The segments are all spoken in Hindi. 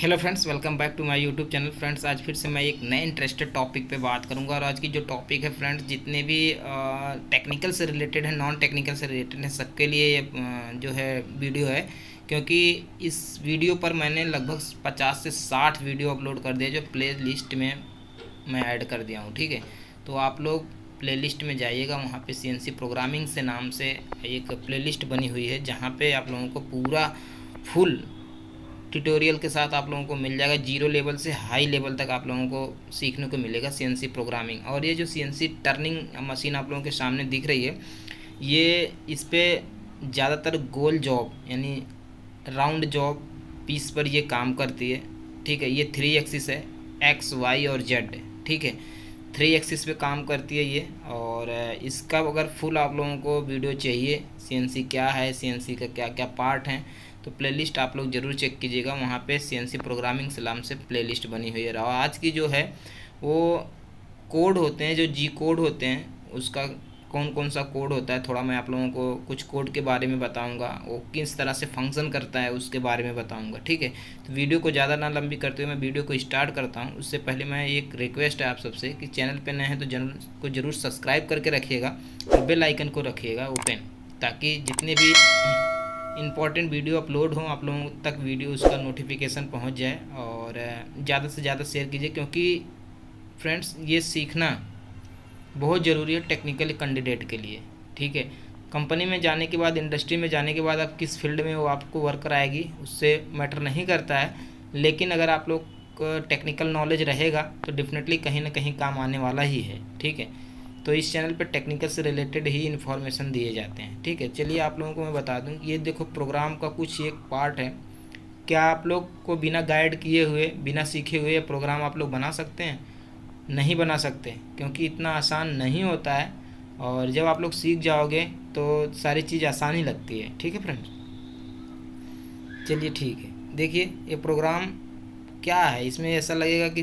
Hello friends, welcome back to my YouTube channel. Friends, आज फिर से मैं एक नए इंटरेस्टेड टॉपिक पे बात करूंगा। और आज की जो टॉपिक है फ्रेंड्स, जितने भी टेक्निकल से रिलेटेड है, नॉन टेक्निकल से रिलेटेड है, सबके लिए ये जो है वीडियो है। क्योंकि इस वीडियो पर मैंने लगभग 50 से 60 वीडियो अपलोड कर दिए, जो प्ले लिस्ट में मैं ऐड कर दिया हूँ। ठीक है, तो आप लोग प्ले लिस्ट में जाइएगा, वहाँ पे CNC प्रोग्रामिंग से नाम से एक प्ले लिस्ट बनी हुई है, जहाँ पे आप लोगों को पूरा फुल ट्यूटोरियल के साथ आप लोगों को मिल जाएगा। जीरो लेवल से हाई लेवल तक आप लोगों को सीखने को मिलेगा CNC प्रोग्रामिंग। और ये जो CNC टर्निंग मशीन आप लोगों के सामने दिख रही है, ये इस पर ज़्यादातर गोल जॉब यानी राउंड जॉब पीस पर ये काम करती है। ठीक है, ये 3 एक्सिस है, X Y और Z। ठीक है, 3 एक्सिस पे काम करती है ये। और इसका अगर फुल आप लोगों को वीडियो चाहिए, CNC क्या है, CNC का क्या क्या पार्ट हैं, तो प्लेलिस्ट आप लोग ज़रूर चेक कीजिएगा। वहाँ पे CNC प्रोग्रामिंग से नाम से प्लेलिस्ट बनी हुई है। और आज की जो है वो कोड होते हैं, जो जी कोड होते हैं, उसका कौन कौन सा कोड होता है, थोड़ा मैं आप लोगों को कुछ कोड के बारे में बताऊंगा। वो किस तरह से फंक्शन करता है उसके बारे में बताऊंगा। ठीक है, तो वीडियो को ज़्यादा ना लंबी करते हुए मैं वीडियो को स्टार्ट करता हूं। उससे पहले मैं एक रिक्वेस्ट है आप सबसे कि चैनल पे नए हैं तो चैनल को ज़रूर सब्सक्राइब करके रखिएगा और बेल आइकन को रखिएगा ओपन, ताकि जितने भी इम्पॉर्टेंट वीडियो अपलोड हों आप लोगों तक वीडियो उसका नोटिफिकेशन पहुंच जाए। और ज़्यादा से ज़्यादा शेयर कीजिए, क्योंकि फ्रेंड्स ये सीखना बहुत ज़रूरी है टेक्निकल कैंडिडेट के लिए। ठीक है, कंपनी में जाने के बाद, इंडस्ट्री में जाने के बाद आप किस फील्ड में वो आपको वर्कर आएगी उससे मैटर नहीं करता है। लेकिन अगर आप लोग को टेक्निकल नॉलेज रहेगा तो डेफिनेटली कहीं ना कहीं काम आने वाला ही है। ठीक है, तो इस चैनल पे टेक्निकल से रिलेटेड ही इन्फॉर्मेशन दिए जाते हैं। ठीक है, चलिए आप लोगों को मैं बता दूं, ये देखो प्रोग्राम का कुछ एक पार्ट है। क्या आप लोग को बिना गाइड किए हुए, बिना सीखे हुए प्रोग्राम आप लोग बना सकते हैं? नहीं बना सकते, क्योंकि इतना आसान नहीं होता है। और जब आप लोग सीख जाओगे तो सारी चीज़ आसान ही लगती है। ठीक है फ्रेंड्स, चलिए ठीक है, देखिए ये प्रोग्राम क्या है। इसमें ऐसा लगेगा कि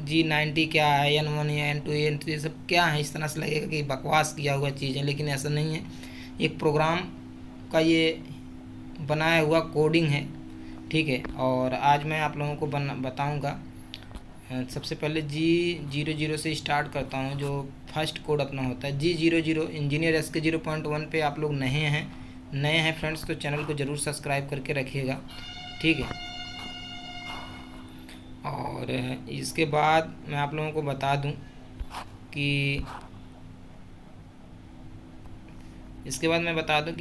G90 क्या है, N1 या N2 N3 ये सब क्या है, इस तरह से लगेगा कि बकवास किया हुआ चीज़ है, लेकिन ऐसा नहीं है। एक प्रोग्राम का ये बनाया हुआ कोडिंग है। ठीक है, और आज मैं आप लोगों को बताऊंगा। सबसे पहले G00 से स्टार्ट करता हूँ, जो फर्स्ट कोड अपना होता है G00। इंजीनियर SK 0.1 पे आप लोग नए हैं फ्रेंड्स, तो चैनल को ज़रूर सब्सक्राइब करके रखिएगा। ठीक है, और इसके बाद मैं आप लोगों को बता दूं कि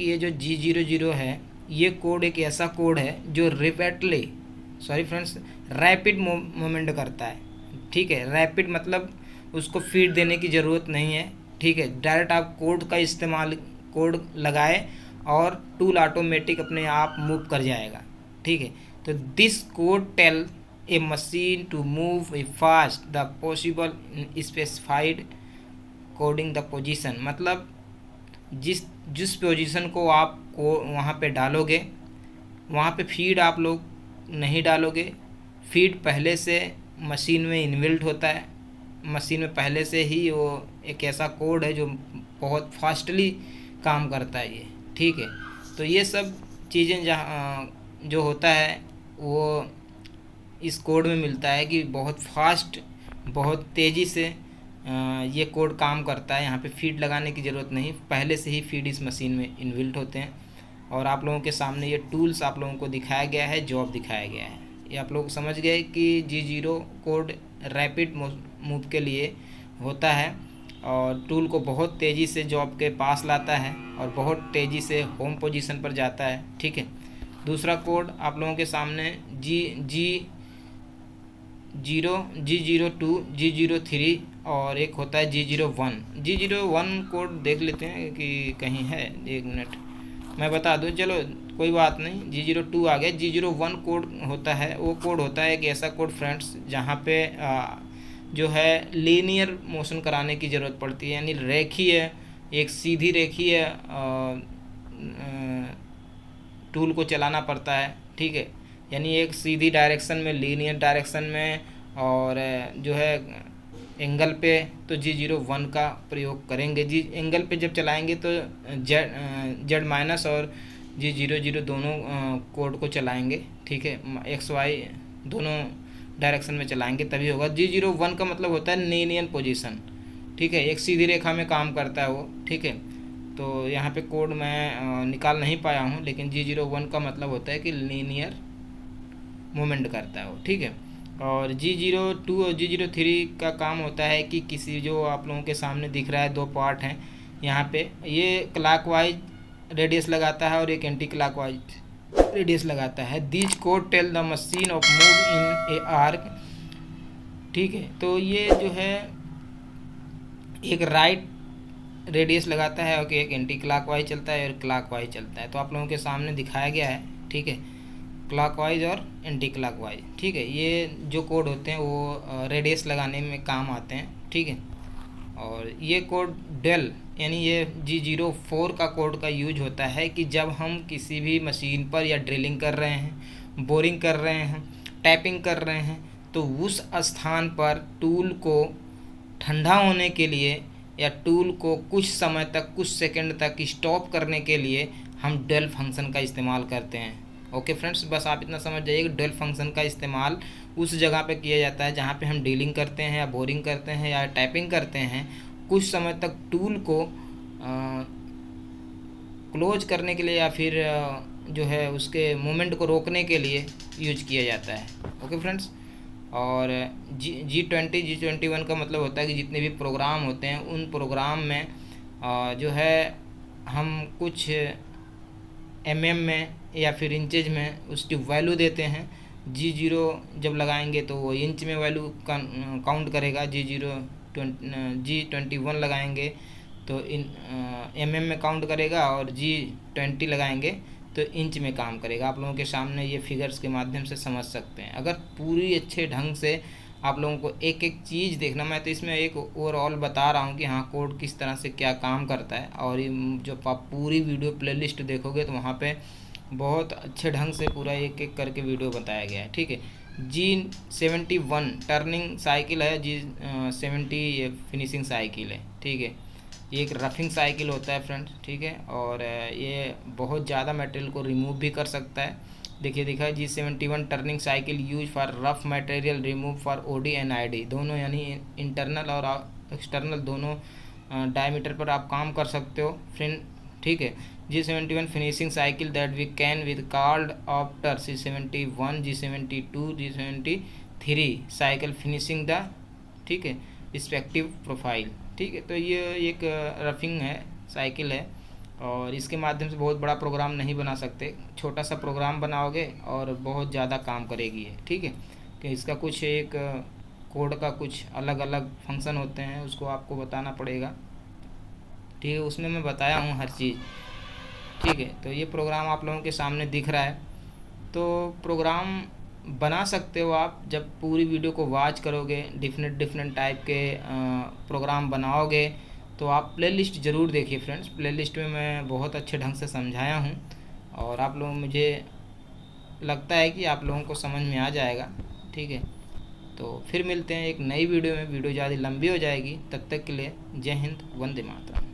ये जो G00 है, ये कोड एक ऐसा कोड है जो रैपिड मूवमेंट करता है। ठीक है, रैपिड मतलब उसको फीड देने की ज़रूरत नहीं है। ठीक है, डायरेक्ट आप कोड लगाए और टूल ऑटोमेटिक अपने आप मूव कर जाएगा। ठीक है, तो this code tell a machine to move a fast the possible specified coding the position. मतलब जिस पोजीशन को आप वहाँ पे डालोगे, वहाँ पे फीड आप लोग नहीं डालोगे। फीड पहले से मशीन में इनबिल्ट होता है। मशीन में पहले से ही वो एक ऐसा कोड है जो बहुत फास्टली काम करता है ये। ठीक है, तो ये सब चीज़ें जहाँ जो होता है वो इस कोड में मिलता है कि बहुत फास्ट, बहुत तेज़ी से ये कोड काम करता है। यहाँ पे फीड लगाने की ज़रूरत नहीं, पहले से ही फीड इस मशीन में इनबिल्ट होते हैं। और आप लोगों के सामने ये टूल्स आप लोगों को दिखाया गया है, जॉब दिखाया गया है। ये आप लोग समझ गए कि G0 कोड रैपिड मूव के लिए होता है और टूल को बहुत तेज़ी से जॉब के पास लाता है और बहुत तेज़ी से होम पोजीशन पर जाता है। ठीक है, दूसरा कोड आप लोगों के सामने G02, G03 और एक होता है G01। G01 कोड देख लेते हैं कि कहीं है, 1 मिनट मैं बता दूं। चलो कोई बात नहीं, G02 आ गया। G01 कोड होता है, वो कोड होता है एक ऐसा कोड फ्रेंड्स जहाँ पे जो है लीनियर मोशन कराने की ज़रूरत पड़ती है, यानी रेखीय, एक सीधी रेखीय टूल को चलाना पड़ता है। ठीक है, यानी एक सीधी डायरेक्शन में, लीनियर डायरेक्शन में, और जो है एंगल पे तो G01 का प्रयोग करेंगे। एंगल पे जब चलाएंगे तो Z- और G00 दोनों कोड को चलाएंगे। ठीक है, XY दोनों डायरेक्शन में चलाएंगे तभी होगा। G01 का मतलब होता है लीनियर पोजीशन, ठीक है, एक सीधी रेखा में काम करता है वो, ठीक है। तो यहाँ पे कोड मैं निकाल नहीं पाया हूँ, लेकिन G01 का मतलब होता है कि लीनियर मूवमेंट करता है वो, ठीक है। और G02 और G03 का काम होता है कि किसी, जो आप लोगों के सामने दिख रहा है, दो पार्ट हैं यहाँ पे, ये क्लॉकवाइज रेडियस लगाता है और एक एंटी क्लॉकवाइज रेडियस लगाता है। This code tell the machine of move in a arc, ठीक है। तो ये जो है एक राइट रेडियस लगाता है और एक एंटी क्लॉकवाइज चलता है और क्लॉकवाइज चलता है। तो आप लोगों के सामने दिखाया गया है, ठीक है, क्लॉकवाइज और एंटी क्लॉकवाइज, ठीक है। ये जो कोड होते हैं वो रेडियस लगाने में काम आते हैं, ठीक है। और ये कोड डेल यानी ये G04 का कोड का यूज होता है कि जब हम किसी भी मशीन पर या ड्रिलिंग कर रहे हैं, बोरिंग कर रहे हैं, टैपिंग कर रहे हैं, तो उस स्थान पर टूल को ठंडा होने के लिए या टूल को कुछ समय तक, कुछ सेकंड तक स्टॉप करने के लिए हम डेल फंक्शन का इस्तेमाल करते हैं। ओके फ्रेंड्स, बस आप इतना समझ जाइए कि डेल फंक्शन का इस्तेमाल उस जगह पे किया जाता है जहाँ पे हम डीलिंग करते हैं या बोरिंग करते हैं या टैपिंग करते हैं। कुछ समय तक टूल को क्लोज करने के लिए या फिर जो है उसके मूवमेंट को रोकने के लिए यूज किया जाता है। ओके फ्रेंड्स, और G21 का मतलब होता है कि जितने भी प्रोग्राम होते हैं उन प्रोग्राम में जो है हम कुछ mm में या फिर इंचेज में उसकी वैल्यू देते हैं। G0 जब लगाएंगे तो वो इंच में वैल्यू काउंट करेगा, G21 लगाएंगे तो mm में काउंट करेगा, और G20 लगाएंगे तो इंच में काम करेगा। आप लोगों के सामने ये फिगर्स के माध्यम से समझ सकते हैं। अगर पूरी अच्छे ढंग से आप लोगों को एक एक चीज़ देखना, मैं तो इसमें एक ओवरऑल बता रहा हूँ कि हाँ कोड किस तरह से क्या काम करता है। और जब आप पूरी वीडियो प्लेलिस्ट देखोगे तो वहाँ पे बहुत अच्छे ढंग से पूरा एक एक करके वीडियो बताया गया है, ठीक है। G71 टर्निंग साइकिल है, G70 फिनिशिंग साइकिल है, ठीक है। ये एक रफिंग साइकिल होता है फ्रेंड्स, ठीक है। और ये बहुत ज़्यादा मटेरियल को रिमूव भी कर सकता है। देखिए दिखा है G71 turning cycle use for rough material remove for OD and ID दोनों, यानी इंटरनल और एक्सटर्नल दोनों डायमीटर पर आप काम कर सकते हो फ्रेंड, ठीक है। G71 finishing cycle that we can with called after G71 G72 G73 cycle finishing the, ठीक है, रिस्पेक्टिव प्रोफाइल, ठीक है। तो ये एक रफिंग है, साइकिल है, और इसके माध्यम से बहुत बड़ा प्रोग्राम नहीं बना सकते, छोटा सा प्रोग्राम बनाओगे और बहुत ज़्यादा काम करेगी ये, ठीक है। कि इसका कुछ एक कोड का कुछ अलग अलग फंक्शन होते हैं, उसको आपको बताना पड़ेगा, ठीक है। उसमें मैं बताया हूँ हर चीज़, ठीक है। तो ये प्रोग्राम आप लोगों के सामने दिख रहा है। तो प्रोग्राम बना सकते हो आप जब पूरी वीडियो को वॉच करोगे, डिफरेंट टाइप के प्रोग्राम बनाओगे। तो आप प्लेलिस्ट ज़रूर देखिए फ्रेंड्स, प्लेलिस्ट में मैं बहुत अच्छे ढंग से समझाया हूँ, और आप लोग, मुझे लगता है कि आप लोगों को समझ में आ जाएगा, ठीक है। तो फिर मिलते हैं एक नई वीडियो में, वीडियो ज़्यादा लंबी हो जाएगी, तब तक के लिए जय हिंद, वंदे मातरम।